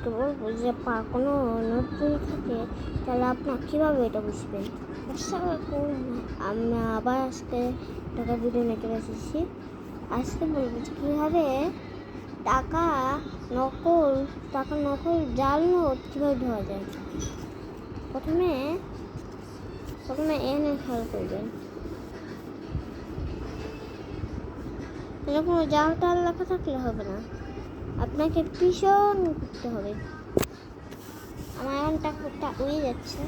আপনাদেরকে বলবো যে কোনো নতুন থাকে তাহলে আপনার কীভাবে এটা বুঝবেন। আমি আবার আজকে টাকা ভিডিও নিতে এসেছি। আজকে বলবো যে কীভাবে টাকা নকল জাল নোট কীভাবে ধরা যায়। প্রথমে এনে খেয়াল করবেন, কোনো জাল টাল লেখা থাকলে হবে না, আপনাকে ভীষণ করতে হবে। আমার এখন টাকাটা উড়ে যাচ্ছে,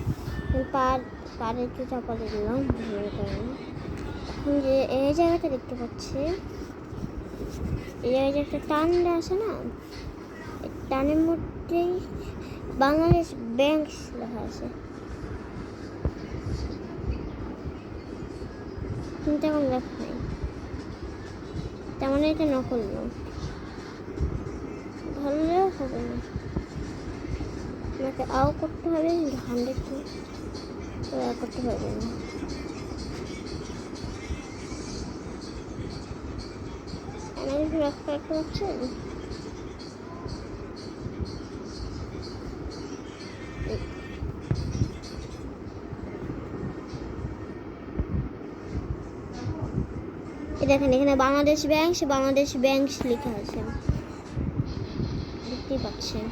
পাড়ে একটু চাপা দিলাম কারণে। এখন যে এই জায়গাটা দেখতে পাচ্ছি, এই জায়গায় যে একটা টান আছে না, এই টানের মধ্যেই বাংলাদেশ ব্যাংক লেখা আছে, কিন্তু এখন লেখা নাই, তেমন এটা নকল নোট ধরলেও হবে না, আপনাকে আও করতে হবে, 100 করতে পারবে না। অ্যানালিসিস রাখতে পারছেন, দেখেন এখানে বাংলাদেশ ব্যাংক লেখা আছে, দেখতেই পাচ্ছেন।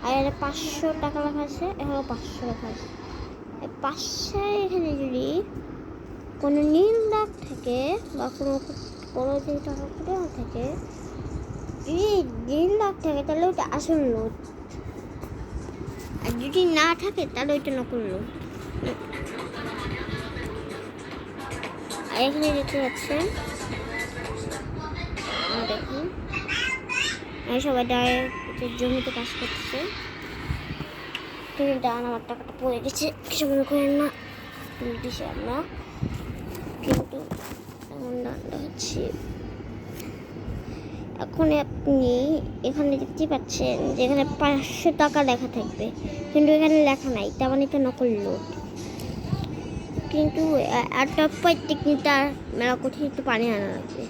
আর এখানে 500 টাকা লেখা আছে, এখানেও 500 লেখা আছে। 500 এখানে যদি কোনো নীল দাগ থাকে বা কোনো যদি টাকা করে থাকে, যদি নীল দাগ থাকে তাহলে ওইটা আসল নোট, আর যদি না থাকে তাহলে ওইটা নকল নোট। আর এখানে দেখতে পাচ্ছেন, দেখুন সবাই জমিতে কাজ করতেছে, কিন্তু ডান আমার টাকাটা পড়ে গেছে, কিছু মনে করেন না, দিছি আমরা, কিন্তু এমন ডান্ডা হচ্ছে। এখন আপনি এখানে দেখতে পাচ্ছেন যে এখানে 500 টাকা লেখা থাকবে, কিন্তু এখানে লেখা নাই, তার মানে এটা নকল নোট। কিন্তু একটা প্রত্যেকটা মেলা কোথায় একটু পানি আনা লাগবে।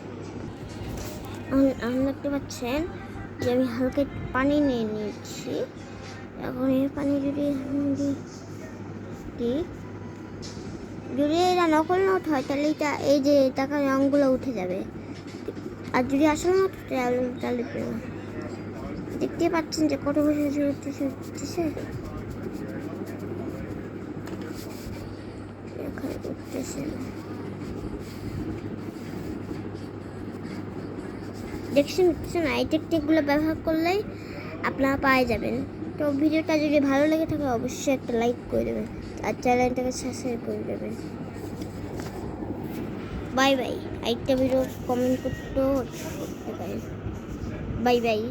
দেখতে পাচ্ছেন যে আমি হালকা পানি নিয়ে নিচ্ছি। এখন এই পানি যদি এটা নকল নোট হয় তাহলে এটা এই যে টাকার রঙগুলো উঠে যাবে, আর যদি আসল নোট তাহলে দেখতে পাচ্ছেন যে কত বছর উঠতেছে দেখছেন এই টেকনিকগুলো ব্যবহার করলেই আপনারা পেয়ে যাবেন। তো ভিডিওটা যদি ভালো লেগে থাকে অবশ্যই একটা লাইক করে দেবেন, আর চ্যানেলটাকে সাবস্ক্রাইব করে দেবেন। Bye bye. একটা ভিডিও কমেন্ট করতেও পারেন। Bye bye.